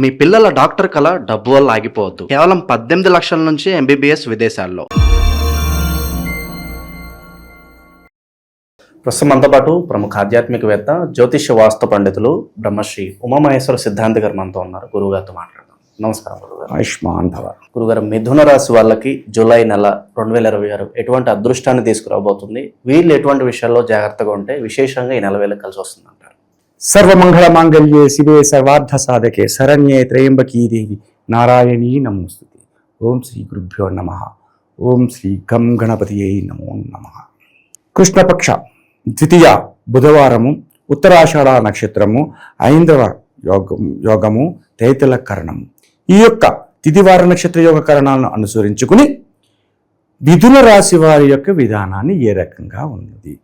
మీ పిల్లల డాక్టర్ కళ డబ్బు వల్ల ఆగిపోవద్దు. కేవలం 18 లక్షల నుంచి MBBS విదేశాల్లో. ప్రస్తుతం మనతో పాటు ప్రముఖ ఆధ్యాత్మికవేత్త, జ్యోతిష్య వాస్తు పండితులు బ్రహ్మశ్రీ ఉమామహేశ్వర సిద్ధాంతి గారు మనతో ఉన్నారు. గురువు గారితో మాట్లాడదాం. నమస్కారం గురుగారు. ఆయుష్మాన్ భవ. గురుగారు, మిథున రాశి వాళ్ళకి జూలై నెల 2026 ఎటువంటి అదృష్టాన్ని తీసుకురాబోతుంది? వీళ్ళు ఎటువంటి విషయాల్లో జాగ్రత్తగా ఉంటే విశేషంగా ఈ నెల వేళ కలిసి వస్తుంది అంటారు? సర్వమంగళ మాంగళ్యే శివే సర్వార్థ సాధకే శరణ్యే త్రయంబకీ దేవి నారాయణీ నమోస్తుతే. ఓం శ్రీ గురుభ్యో నమః. ఓం శ్రీ గం గణపతియే నమో నమః. కృష్ణపక్ష ద్వితీయ బుధవారము, ఉత్తరాషాఢ నక్షత్రము, ఐంద్రవ యోగము, తైతల కరణము. ఈ యొక్క తిథివార నక్షత్ర యోగ కరణాలను అనుసరించుకుని మిథున రాశి వారి యొక్క విధానాన్ని ఏ రకంగా ఉన్నది?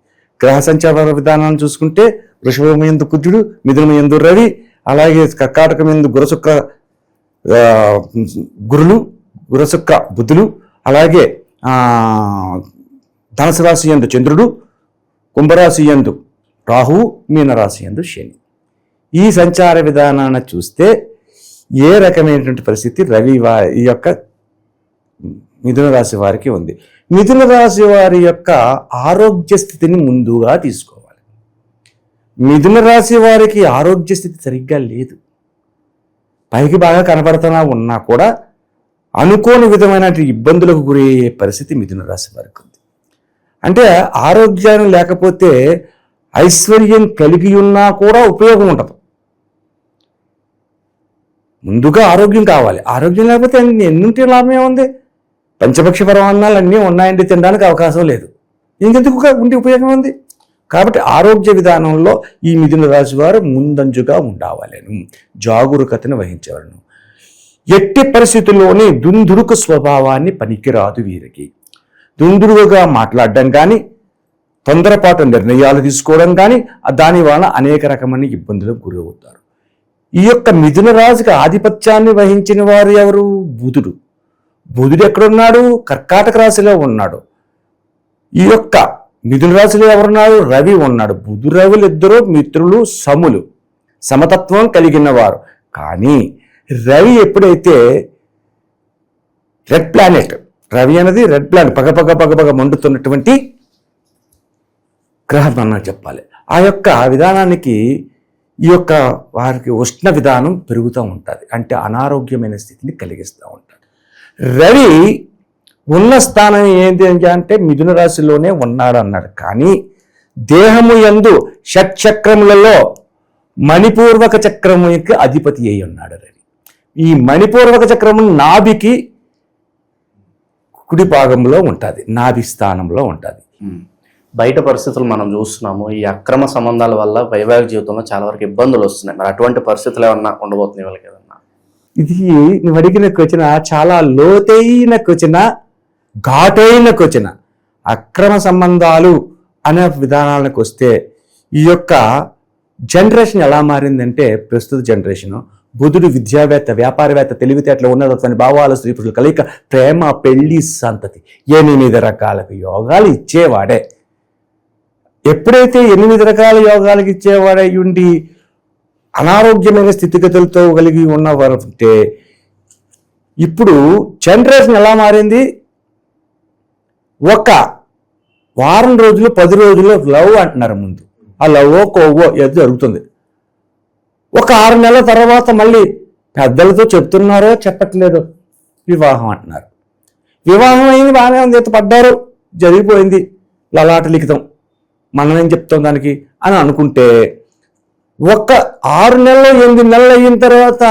గ్రహ సంచార విధానాన్ని చూసుకుంటే వృషభం యందు కుజుడు, మిథునం యందు రవి, అలాగే కర్కాటకం యందు గురుశుక్ర బుధులు, అలాగే ధనుసు రాశి యందు చంద్రుడు, కుంభరాశి యందు రాహువు, మీనరాశి యందు శని. ఈ సంచార విధానాన్ని చూస్తే ఏ రకమైనటువంటి పరిస్థితి ఈ యొక్క మిథున రాశి వారికి ఉంది? మిథున రాశి వారి యొక్క ఆరోగ్య స్థితిని ముందుగా తీసుకోవాలి. మిథున రాశి వారికి ఆరోగ్య స్థితి సరిగ్గా లేదు. పైకి బాగా కనబడుతున్నా ఉన్నా కూడా అనుకోని విధమైన ఇబ్బందులకు గురయ్యే పరిస్థితి మిథున రాశి వారికి ఉంది. అంటే ఆరోగ్యాన్ని లేకపోతే ఐశ్వర్యం కలిగి ఉన్నా కూడా ఉపయోగం ఉండదు. ముందుగా ఆరోగ్యం కావాలి. ఆరోగ్యం లేకపోతే ఎన్నుంటి లాభమే ఉంది? పంచపక్ష పరమాన్నాలు అన్నీ ఉన్నాయండి, తినడానికి అవకాశం లేదు. ఇంకెందుకు ఉండి ఉపయోగం ఉంది? కాబట్టి ఆరోగ్య విధానంలో ఈ మిథున రాశి వారు ముందంజుగా ఉండవాలను, జాగరూకతను వహించవలను. ఎట్టి పరిస్థితుల్లోని దుందుడుకు స్వభావాన్ని పనికిరాదు వీరికి. దుందుడుగా మాట్లాడడం కానీ, తొందరపాటు నిర్ణయాలు తీసుకోవడం కానీ దాని వలన అనేక రకమైన ఇబ్బందులకు గురవుతారు. ఈ యొక్క మిథున రాశికి ఆధిపత్యాన్ని వహించిన వారు ఎవరు? బుధుడు. బుధుడు ఎక్కడున్నాడు? కర్కాటక రాశిలో ఉన్నాడు. ఈ యొక్క మిథున రాశిలో ఎవరున్నారు? రవి ఉన్నాడు. బుధు రవులు ఇద్దరు మిత్రులు, సములు, సమతత్వం కలిగిన వారు. కానీ రవి ఎప్పుడైతే రెడ్ ప్లానెట్, రవి అనేది రెడ్ ప్లానెట్, పగపగ మండుతున్నటువంటి గ్రహం అన్న చెప్పాలి. ఆ యొక్క విధానానికి ఈ యొక్క వారికి ఉష్ణ విధానం పెరుగుతూ ఉంటుంది. అంటే అనారోగ్యమైన స్థితిని కలిగిస్తూ ఉంటారు. రవి ఉన్న స్థానం ఏంటి అంటే మిథున రాశిలోనే ఉన్నాడు అన్నాడు. కానీ దేహము యందు షట్చక్రములలో మణిపూర్వక చక్రముకి అధిపతి అయి ఉన్నాడు రవి. ఈ మణిపూర్వక చక్రము నాభికి కుడి భాగంలో ఉంటుంది, నాభి స్థానంలో ఉంటుంది. బయట పరిస్థితులు మనం చూస్తున్నాము. ఈ అక్రమ సంబంధాల వల్ల వైవాహిక జీవితంలో చాలా వరకు ఇబ్బందులు వస్తున్నాయి. మరి అటువంటి పరిస్థితులు ఏమన్నా ఉండబోతున్నాయి వాళ్ళకి? ఏదన్నా ఇది నువ్వు అడిగిన క్వశ్చన చాలా లోతైన క్వశ్చన, ఘాటైన క్వశ్చన. అక్రమ సంబంధాలు అనే విధానాలకు వస్తే ఈ యొక్క జనరేషన్ ఎలా మారిందంటే, ప్రస్తుత జనరేషను బుధుడు విద్యావేత్త, వ్యాపారవేత్త, తెలివితేటలు, ఉన్నతమైన భావాలు, స్త్రీ పురుషుల కలయిక, ప్రేమ, పెళ్లి, సంతతి, 8 రకాలకు యోగాలు ఇచ్చేవాడే. ఎప్పుడైతే 8 రకాల యోగాలకు ఇచ్చేవాడై ఉండి అనారోగ్యమైన స్థితిగతులతో కలిగి ఉన్నవారు ఉంటే, ఇప్పుడు జనరేషన్ ఎలా మారింది? ఒక వారం రోజులు, 10 రోజుల్లో లవ్ అంటున్నారు. ముందు ఆ లవ్వో కోవో ఏదో జరుగుతుంది. ఒక 6 నెలల తర్వాత మళ్ళీ పెద్దలతో చెప్తున్నారో చెప్పట్లేదో వివాహం అంటున్నారు. వివాహం అయింది, బాగానే ఉంది, పడ్డారు, జరిగిపోయింది, లలాట లిఖితం, మనం ఏం చెప్తాం దానికి అని అనుకుంటే, ఒక 6 నెలలు 8 నెలలు అయిన తర్వాత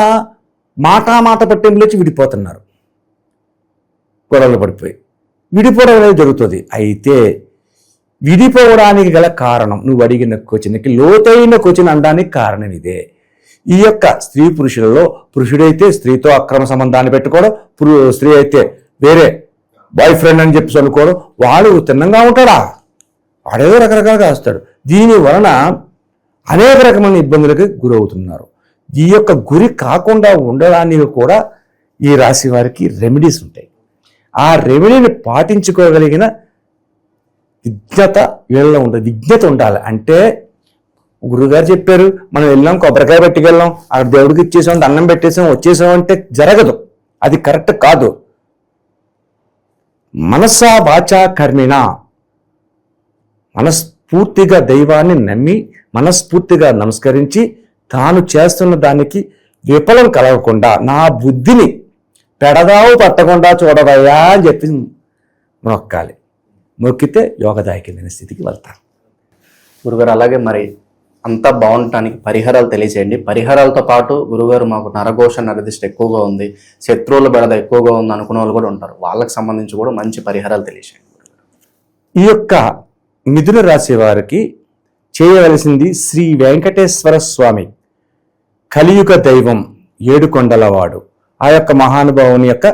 మాట పట్టింపులు వచ్చి విడిపోతున్నారు. గొడవలు పడిపోయి విడిపోవడం అనేది జరుగుతుంది. అయితే విడిపోవడానికి గల కారణం, నువ్వు అడిగిన క్వశ్చన్కి లోతైన క్వశ్చన్ అనడానికి కారణం ఇదే. ఈ యొక్క స్త్రీ పురుషులలో పురుషుడైతే స్త్రీతో అక్రమ సంబంధాన్ని పెట్టుకోవడం, స్త్రీ అయితే వేరే బాయ్ ఫ్రెండ్ అని చెప్పి అనుకోవడం, వాడు తిన్నంగా ఉంటాడా? వాడేదో రకరకాలుగా వస్తాడు. దీని వలన అనేక రకమైన ఇబ్బందులకు గురవుతున్నారు. ఈ యొక్క గురి కాకుండా ఉండడానికి కూడా ఈ రాశి వారికి రెమెడీస్ ఉంటాయి. ఆ రెమెడీని పాటించుకోగలిగిన విజ్ఞత వీళ్ళలో ఉండదు. విజ్ఞత ఉండాలి. అంటే గురువుగారు చెప్పారు, మనం వెళ్ళాం, కొబ్బరికాయ పట్టుకెళ్ళాం, అక్కడ దేవుడికి ఇచ్చేసాం, దండం పెట్టేసాం, వచ్చేసాం అంటే జరగదు. అది కరెక్ట్ కాదు. మనసా వాచా కర్మిణ, మనస్ఫూర్తిగా దైవాన్ని నమ్మి మనస్ఫూర్తిగా నమస్కరించి తాను చేస్తున్న దానికి విఫలం కలగకుండా నా బుద్ధిని పెడదావు పట్టకుండా చూడవయ్యా అని చెప్పి మొక్కాలి. మొక్కితే యోగదాయకమైన స్థితికి వెళ్తారు. గురుగారు అలాగే మరి అంతా బాగుండటానికి పరిహారాలు తెలియజేయండి. పరిహారాలతో పాటు గురుగారు మాకు నరఘోష నరదిష్ట ఎక్కువగా ఉంది, శత్రువుల బెడద ఎక్కువగా ఉంది అనుకునే వాళ్ళు కూడా ఉంటారు, వాళ్ళకి సంబంధించి కూడా మంచి పరిహారాలు తెలియజేయండి. ఈ యొక్క మిథున రాశి వారికి చేయవలసింది శ్రీ వెంకటేశ్వర స్వామి కలియుగ దైవం ఏడుకొండలవాడు ఆ యొక్క మహానుభావుని యొక్క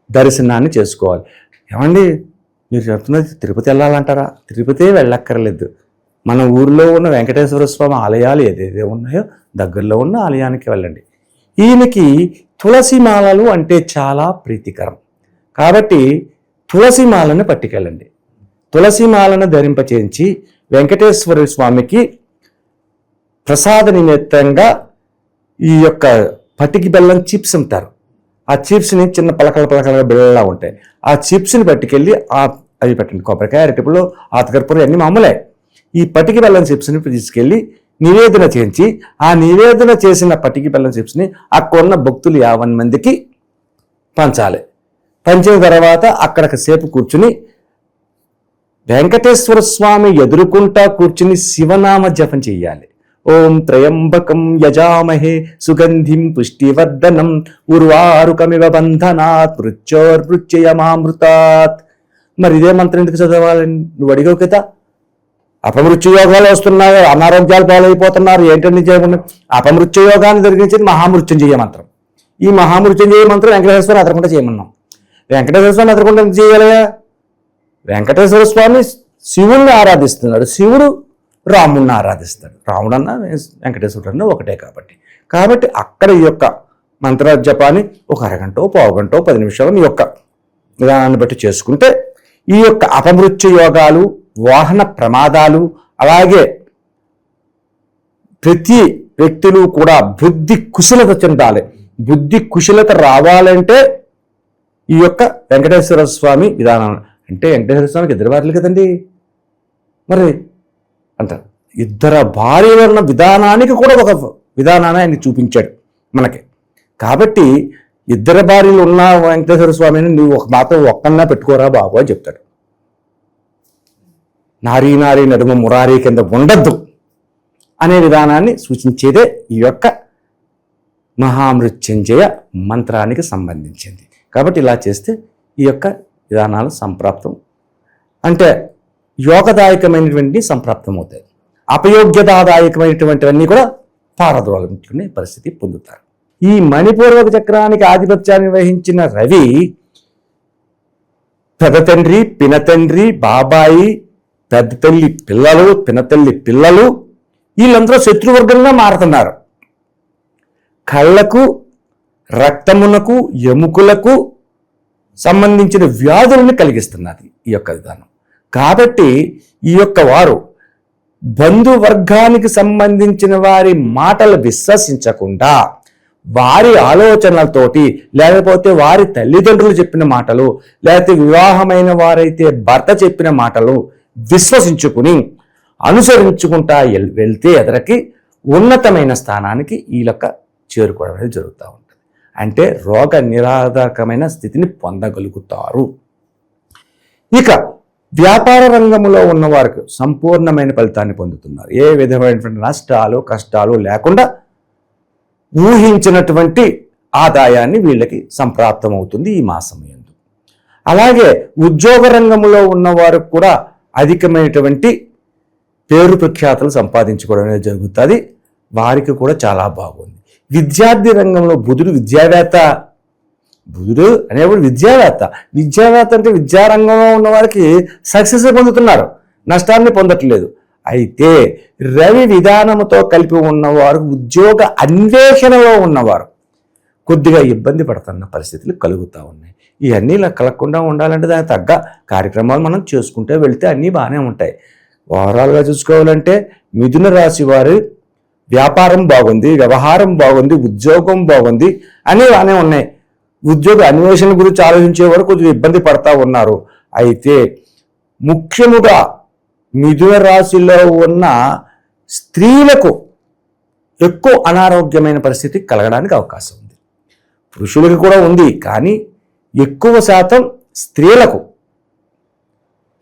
దర్శనాన్ని చేసుకోవాలి. ఏమండి మీరు చెప్తున్నది తిరుపతి వెళ్ళాలంటారా? తిరుపతి వెళ్ళక్కర్లేదు. మన ఊరిలో ఉన్న వెంకటేశ్వర స్వామి ఆలయాలు ఏదైతే ఉన్నాయో దగ్గరలో ఉన్న ఆలయానికి వెళ్ళండి. ఈయనకి తులసి మాలలు అంటే చాలా ప్రీతికరం కాబట్టి తులసి మాలను పట్టుకెళ్ళండి. తులసి మాలను ధరింపచేయించి వెంకటేశ్వర స్వామికి ప్రసాద నిమిత్తంగా ఈ యొక్క పటికి బెల్లం చిప్స్ అంటారు. ఆ చిప్స్ని చిన్న పలకలుగా బిళ్ళలా ఉంటాయి. ఆ చిప్స్ని పట్టుకెళ్ళి అవి పెట్టండి. కొబ్బరికాయ, అరటిపళ్ళు, ఆతకర్పూరం అన్నీ మామూలే. ఈ పటికి బెల్లం చిప్స్ని తీసుకెళ్ళి నివేదన చేయించి ఆ నివేదన చేసిన పటికి బెల్లం చిప్స్ని అక్కడున్న భక్తులు 50 మందికి పంచాలి. పంచిన తర్వాత అక్కడికి సేపు కూర్చుని వెంకటేశ్వర స్వామి ఎదురుకుంటా కూర్చుని శివనామ జపం చెయ్యాలి. ఓం త్రయంబకం యజామహే సుగంధిం పుష్టివర్ధనం ఉర్వారుకమివ బంధనాత్ మృత్యోర్మృత్యయమామృతాత్. మరి ఇదే మంత్రం ఎందుకు చదవాలని నువ్వు అడిగావు కదా. అపమృత్యు యోగాలు వస్తున్నాయి, అనారోగ్యాలు పాలైపోతున్నారు, ఏంటంటే చేయకుండా అపమృత్యు యోగాన్ని జరిగించేది మహామృత్యుంజయ మంత్రం. ఈ మహామృత్యుంజయ మంత్రం వెంకటేశ్వర అదరకుండా చేయమన్నాం. వెంకటేశ్వర స్వామి అదరకుండా ఎందుకు చేయాలయా? వెంకటేశ్వర స్వామి శివుణ్ణి ఆరాధిస్తున్నాడు, శివుడు రాముణ్ణి ఆరాధిస్తాడు. రాముడన్నా వెంకటేశ్వరుడన్నా ఒకటే కాబట్టి అక్కడ ఈ యొక్క మంత్ర జపాన్ని ఒక అరగంట, పావుగంట, 10 నిమిషాలు మీ యొక్క విధానాన్ని బట్టి చేసుకుంటే ఈ యొక్క అపమృత్యు యోగాలు, వాహన ప్రమాదాలు, అలాగే ప్రతి వ్యక్తులు కూడా బుద్ధి కుశలత చెందాలి. బుద్ధి కుశలత రావాలంటే ఈ యొక్క వెంకటేశ్వర స్వామి విధానం. అంటే వెంకటేశ్వర స్వామికి 2 భార్యలు కదండి. మరి అంటారు 2 భార్యలు ఉన్న విధానానికి కూడా ఒక విధానాన్ని ఆయన చూపించాడు మనకి. కాబట్టి 2 భార్యలు ఉన్న వెంకటేశ్వర స్వామిని నువ్వు మాత్రం ఒక్కన్నా పెట్టుకోరా బాబు అని చెప్తాడు. నారీ నడుమ మురారీ కింద ఉండద్దు అనే విధానాన్ని సూచించేదే ఈ యొక్క మహామృత్యుంజయ మంత్రానికి సంబంధించింది. కాబట్టి ఇలా చేస్తే ఈ యొక్క విధానాలు సంప్రాప్తం, అంటే యోగదాయకమైనటువంటి సంప్రాప్తం అవుతాయి. అపయోగ్యతాదాయకమైనటువంటివన్నీ కూడా పారద్రోలుకునే పరిస్థితి పొందుతారు. ఈ మణిపూర్వక చక్రానికి ఆధిపత్యాన్ని వహించిన రవి పెద్ద తండ్రి, పినతండ్రి, బాబాయి, పెద్ద తల్లి పిల్లలు, పినతల్లి పిల్లలు వీళ్ళందరూ శత్రువర్గంగా మారుతున్నారు. కళ్ళకు, రక్తమునకు, ఎముకలకు సంబంధించిన వ్యాధులను కలిగిస్తున్నది ఈ యొక్క విధానం. కాబట్టి ఈ యొక్క వారు బంధువర్గానికి సంబంధించిన వారి మాటలు విశ్వసించకుండా వారి ఆలోచనలతోటి, లేకపోతే వారి తల్లిదండ్రులు చెప్పిన మాటలు, లేకపోతే వివాహమైన వారైతే భర్త చెప్పిన మాటలు విశ్వసించుకుని అనుసరించుకుంటా వెళ్తే ఎదరికి ఉన్నతమైన స్థానానికి వీళ్ళొక్క చేరుకోవడం అనేది జరుగుతూ ఉంటుంది. అంటే రోగ నిరోధకమైన స్థితిని పొందగలుగుతారు. ఇక వ్యాపార రంగంలో ఉన్న వారికి సంపూర్ణమైన ఫలితాన్ని పొందుతున్నారు. ఏ విధమైనటువంటి నష్టాలు, కష్టాలు లేకుండా ఊహించినటువంటి ఆదాయాన్ని వీళ్ళకి సంప్రాప్తమవుతుంది ఈ మాసం యందు. అలాగే ఉద్యోగ రంగంలో ఉన్నవారు కూడా అధికమైనటువంటి పేరు ప్రఖ్యాతులు సంపాదించుకోవడం అనేది జరుగుతుంది. వారికి కూడా చాలా బాగుంది. విద్యార్థి రంగంలో బుధుడు విద్యావేత్త. బుధుడు అనేవాడు విద్యావేత్త అంటే విద్యారంగంలో ఉన్న వారికి సక్సెస్ పొందుతున్నారు, నష్టాన్ని పొందట్లేదు. అయితే రవి విధానముతో కలిపి ఉన్నవారు ఉద్యోగ అన్వేషణలో ఉన్నవారు కొద్దిగా ఇబ్బంది పడుతున్న పరిస్థితులు కలుగుతూ ఉన్నాయి. ఇవన్నీ ఇలా కలగకుండా ఉండాలంటే దానికి తగ్గ కార్యక్రమాలు మనం చేసుకుంటూ వెళ్తే అన్నీ బాగానే ఉంటాయి. ఓవరాల్గా చూసుకోవాలంటే మిథున రాశి వారి వ్యాపారం బాగుంది, వ్యవహారం బాగుంది, ఉద్యోగం బాగుంది అనే ఉన్నాయి. ఉద్యోగ అన్వేషణ గురించి ఆలోచించే వరకు కొద్దిగా ఇబ్బంది పడతా ఉన్నారు. అయితే ముఖ్యముగా మిథున రాశిలో ఉన్న స్త్రీలకు ఎక్కువ అనారోగ్యమైన పరిస్థితి కలగడానికి అవకాశం ఉంది. పురుషులకు కూడా ఉంది, కానీ ఎక్కువ శాతం స్త్రీలకు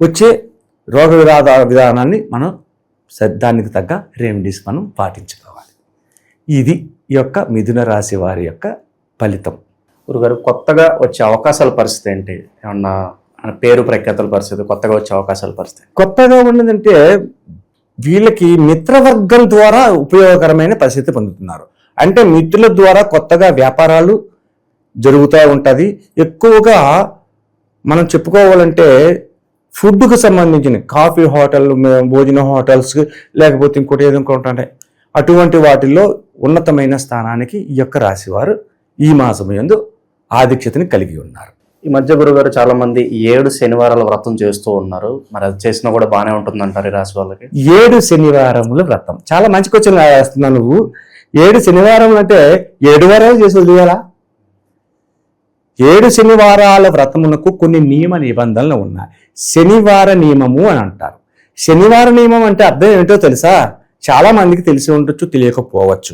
వచ్చే రోగ విధానాన్ని మనం దానికి తగ్గ రెమెడీస్ మనం పాటించుకోవాలి. ఇది ఈ యొక్క మిథున రాశి వారి యొక్క ఫలితం. గురుగారు, కొత్తగా వచ్చే అవకాశాల పరిస్థితి ఏంటి? ఏమన్నా పేరు ప్రఖ్యాతుల పరిస్థితి, కొత్తగా వచ్చే అవకాశాల పరిస్థితి? కొత్తగా ఉన్నదంటే వీళ్ళకి మిత్రవర్గం ద్వారా ఉపయోగకరమైన పరిస్థితి పొందుతున్నారు. అంటే మిత్రుల ద్వారా కొత్తగా వ్యాపారాలు జరుగుతూ ఉంటుంది. ఎక్కువగా మనం చెప్పుకోవాలంటే ఫుడ్కు సంబంధించిన కాఫీ హోటల్, భోజన హోటల్స్, లేకపోతే ఇంకోటి ఏదో ఇంకోటి అటువంటి వాటిల్లో ఉన్నతమైన స్థానానికి ఈ యొక్క రాశివారు ఈ మాసం యందు ఆధిక్యతని కలిగి ఉన్నారు. ఈ మధ్య గురుగారు చాలా మంది 7 శనివారాల వ్రతం చేస్తూ ఉన్నారు. మరి అది చేసినా కూడా బాగానే ఉంటుంది అంటారు ఈ రాశి వాళ్ళకి? 7 శనివారముల వ్రతం చాలా మంచి క్వశ్చన్ వేస్తున్నావు నువ్వు. 7 శనివారం అంటే 7 వారాలు చేసి వదిలేయాలా? 7 శనివారాల వ్రతమునకు కొన్ని నియమ నిబంధనలు ఉన్నాయి. శనివార నియమము అని అంటారు. శనివార నియమం అంటే అర్థం ఏమిటో తెలుసా? చాలా మందికి తెలిసి ఉండొచ్చు, తెలియకపోవచ్చు.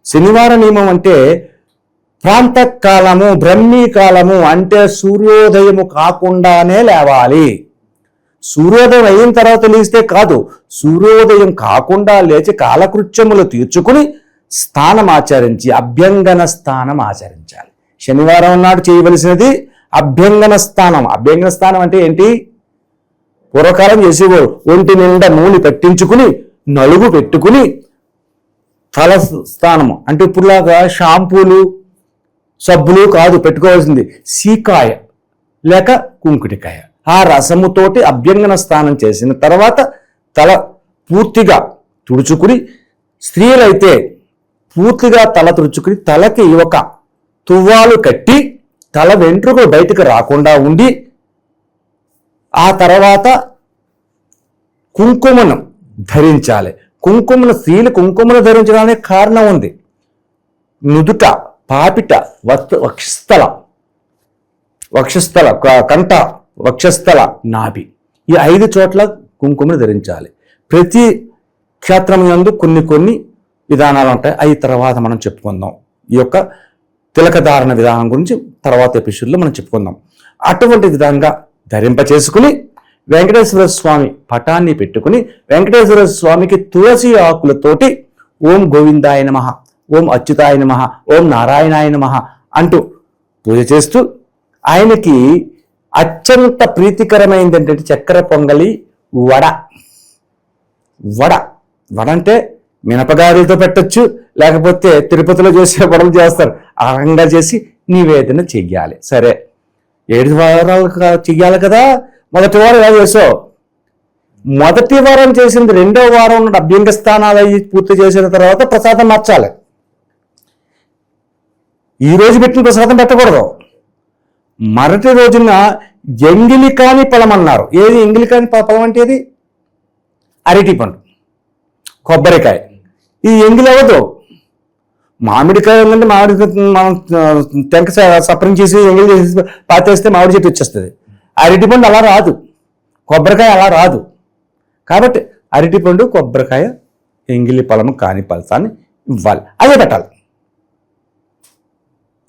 శనివార నియమం అంటే ప్రాంతకాలము, బ్రహ్మీకాలము, అంటే సూర్యోదయము కాకుండానే లేవాలి. సూర్యోదయం అయిన తర్వాత లేస్తే కాదు, సూర్యోదయం కాకుండా లేచి కాలకృత్యములు తీర్చుకుని స్నానం ఆచరించి అభ్యంగన స్నానం ఆచరించాలి. శనివారం నాడు చేయవలసినది అభ్యంగన స్నానం. అభ్యంగన స్నానం అంటే ఏంటి? పూర్వకాలం చేసేవారు ఒంటి నిండా నూనె పెట్టించుకుని నలుగు పెట్టుకుని తల స్నానము అంటే ఇప్పుడులాగా షాంపూలు సబ్బులు కాదు పెట్టుకోవాల్సింది, సీకాయ లేక కుంకుటికాయ. ఆ రసముతోటి అభ్యంగన స్నానం చేసిన తర్వాత తల పూర్తిగా తుడుచుకుని, స్త్రీలైతే పూర్తిగా తల తుడుచుకుని తలకి ఒక తువ్వాలు కట్టి తల వెంట్రుకలు బయటకు రాకుండా ఉండి, ఆ తర్వాత కుంకుమను ధరించాలి. స్త్రీలు కుంకుమను ధరించడానికి కారణం ఉంది. నుదుట, పాపిట, వక్షస్థల, కంఠ, వక్షస్థల, నాభి, ఈ 5 చోట్ల కుంకుమను ధరించాలి. ప్రతి క్షేత్రం యందు కొన్ని విధానాలు ఉంటాయి. అవి తర్వాత మనం చెప్పుకుందాం. ఈ యొక్క తిలకధారణ విధానం గురించి తర్వాత ఎపిసోడ్లో మనం చెప్పుకుందాం. అటువంటి విధంగా ధరింప చేసుకుని వెంకటేశ్వర స్వామి పటాన్ని పెట్టుకుని వెంకటేశ్వర స్వామికి తులసి ఆకులతోటి ఓం గోవిందాయ నమః, ఓం అచ్యుతాయ నమః, ఓం నారాయణాయ నమః అంటూ పూజ చేస్తూ, ఆయనకి అత్యంత ప్రీతికరమైనది ఏంటంటే చక్కెర పొంగలి, వడ అంటే మినపగారెలతో పెట్టచ్చు, లేకపోతే తిరుపతిలో చేసే వడలు చేస్తారు, ఆ రకంగా చేసి నివేదన చెయ్యాలి. సరే, 7 వారాలు చెయ్యాలి కదా. మొదటి వారం ఎలా చేసావు? మొదటి వారం చేసింది 2వ వారం ఉన్న అభ్యంగ స్థానాలు అయ్యి పూర్తి చేసిన తర్వాత ప్రసాదం మార్చాలి. ఈ రోజు పెట్టిన ప్రసాదం పెట్టకూడదు. మరటి రోజున ఎంగిలి కాని ఫలం అన్నారు. ఏది ఎంగిలి కాని ఫలం అంటే ఏది? అరటి పండు, కొబ్బరికాయ. ఈ ఎంగిలి అవ్వదు. మామిడికాయ ఉందంటే మామిడి మనం టెంక సపరం చేసి ఎంగిలి చేసి పాతేస్తే మామిడి చెట్టు వచ్చేస్తుంది. అరటిపండు అలా రాదు, కొబ్బరికాయ అలా రాదు. కాబట్టి అరటిపండు, కొబ్బరికాయ, ఎంగిలి ఫలము కాని ఫలితాన్ని ఇవ్వాలి. అదే పెట్టాలి.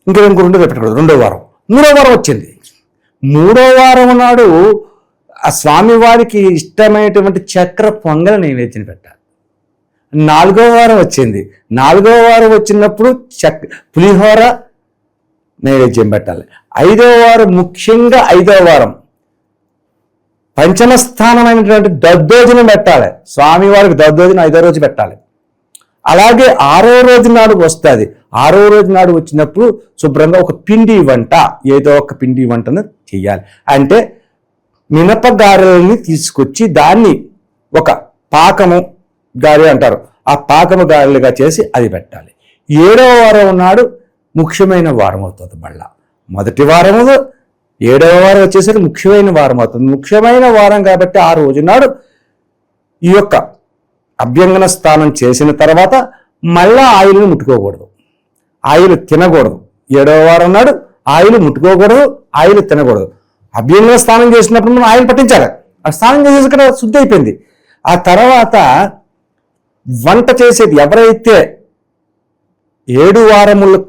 ఇంకా ఇంకొండు పెట్టకూడదు. 2వ వారం, 3వ వారం వచ్చింది. 3వ వారం నాడు ఆ స్వామివారికి ఇష్టమైనటువంటి చక్కెర పొంగల్ నైవేద్యం పెట్టాలి. 4వ వారం వచ్చింది. 4వ వారం వచ్చినప్పుడు పులిహోర నైవేద్యం పెట్టాలి. 5వ వారం, ముఖ్యంగా 5వ వారం పంచమ స్థానమైనటువంటి దద్దోజనం పెట్టాలి. స్వామివారికి దద్దోజనం 5వ రోజు పెట్టాలి. అలాగే 6వ రోజు నాడు వస్తుంది. 6వ రోజు నాడు వచ్చినప్పుడు శుభ్రంగా ఒక పిండి వంట, ఏదో ఒక పిండి వంటను చెయ్యాలి. అంటే మినపగారెలని తీసుకొచ్చి దాన్ని ఒక పాకము గారె అంటారు, ఆ పాకము గారెలుగా చేసి అది పెట్టాలి. 7వ వారం నాడు ముఖ్యమైన వారం అవుతుంది. మళ్ళా మొదటి వారము 7వ వారం వచ్చేసరికి ముఖ్యమైన వారం అవుతుంది. ముఖ్యమైన వారం కాబట్టి ఆ రోజు నాడు ఈ యొక్క అభ్యంగన స్నానం చేసిన తర్వాత మళ్ళా ఆయిల్ని ముట్టుకోకూడదు, ఆయిల్ తినకూడదు. 7వ వారం నాడు ఆయిల్ ముట్టుకోకూడదు, ఆయిల్ తినకూడదు. అభ్యంగన స్నానం చేసినప్పుడు మనం ఆయిల్ పట్టించాలి. ఆ స్నానం చేసేసి ఇక్కడ శుద్ధి అయిపోయింది. ఆ తర్వాత వంట చేసేది ఎవరైతే 7 వారములు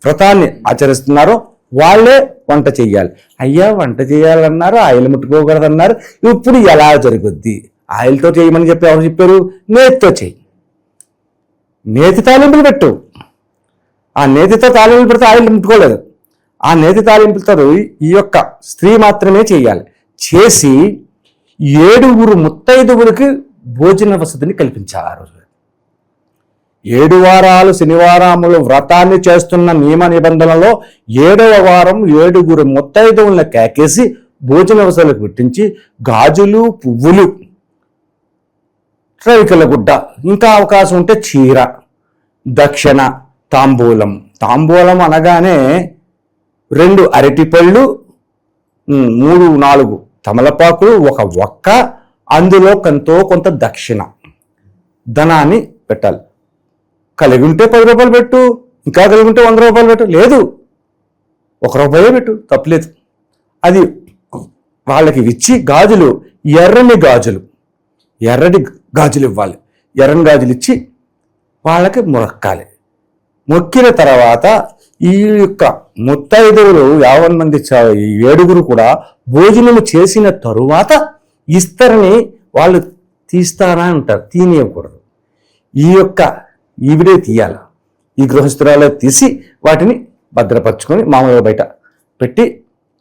వ్రతాన్ని ఆచరిస్తున్నారో వాళ్ళే వంట చెయ్యాలి. అయ్యా వంట చేయాలన్నారు, ఆయిల్ ముట్టుకోకూడదన్నారు, ఇప్పుడు ఎలా జరుగుద్ది? ఆయిల్తో చేయమని చెప్పి ఎవరు చెప్పారు? నేతితో చెయ్యి, నేతి తాలింపులు పెట్టు. ఆ నేతితో తాలింపులు పెడితే ఆయిల్ ముట్టుకోలేదు. ఆ నేతి తాలింపులతో ఈ యొక్క స్త్రీ మాత్రమే చేయాలి. చేసి 7 ముత్తైదువులకి భోజన వసతిని కల్పించాలి. ఆ రోజు 7 వారాలు శనివారములు వ్రతాన్ని చేస్తున్న నియమ నిబంధనలో 7వ వారం 7 ముత్తైదువులను కేకేసి భోజన వసతులకు పెట్టించి గాజులు, పువ్వులు, రవికల గుడ్డ, ఇంకా అవకాశం ఉంటే చీర, దక్షిణ, తాంబూలం. తాంబూలం అనగానే 2 అరటిపళ్ళు, 3-4 తమలపాకులు, ఒక ఒక్క, అందులో కొంత దక్షిణ ధనాన్ని పెట్టాలి. కలిగి ఉంటే 10 రూపాయలు పెట్టు, ఇంకా కలిగి ఉంటే 100 రూపాయలు పెట్టు, లేదు 1 రూపాయే పెట్టు, తప్పలేదు. అది వాళ్ళకి ఇచ్చి గాజులు, ఎర్రని గాజులు ఇవ్వాలి. ఎర్రని గాజులు ఇచ్చి వాళ్ళకి మొక్కాలి. మొక్కిన తర్వాత ఈ యొక్క ముత్తైదువులు 50 మంది 7 కూడా భోజనము చేసిన తరువాత ఇస్తరని వాళ్ళు తీస్తారా అంటారు, తీనియకూడదు. ఈవిడే తీయాలి. ఈ గృహస్థురాలే తీసి వాటిని భద్రపరచుకొని మామూలుగా బయట పెట్టి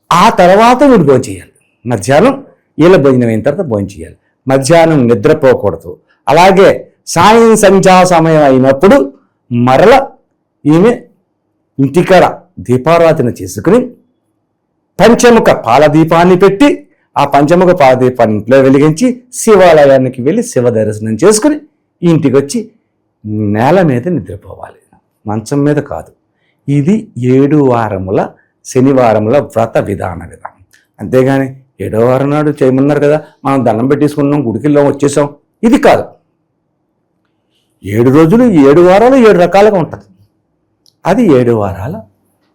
ఆ తర్వాత వీడు భోజనం చేయాలి. మధ్యాహ్నం వీళ్ళ భోజనం అయిన తర్వాత భోజనం చేయాలి. మధ్యాహ్నం నిద్రపోకూడదు. అలాగే సాయం సంధ్యా సమయం అయినప్పుడు మరల ఈమె ఇంటికాడ దీపారాధన చేసుకుని పంచముఖ పాలదీపాన్ని పెట్టి ఆ పంచముఖ పాలదీపాన్ని ఇంట్లో వెలిగించి శివాలయానికి వెళ్ళి శివ దర్శనం చేసుకుని ఇంటికి వచ్చి నేల మీద నిద్రపోవాలి, మంచం మీద కాదు. ఇది 7 వారముల శనివారముల వ్రత విధానం. అంతేగాని 7వ వారం నాడు చేయమన్నారు కదా, మనం దండం పెట్టేసుకున్నాం, గుడికిలో వచ్చేసాం, ఇది కాదు. 7 రోజులు 7 వారాలు 7 రకాలుగా ఉంటుంది. అది 7 వారాల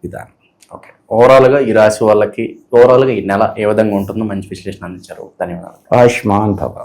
విధానం. ఓకే, ఓవరాల్గా ఈ రాశి వాళ్ళకి ఓవరాల్గా ఈ నెల ఏ విధంగా ఉంటుందో మంచి విశ్లేషణ అందించారు. ధన్యవాదాలు. ఆయుష్మాన్ భవ.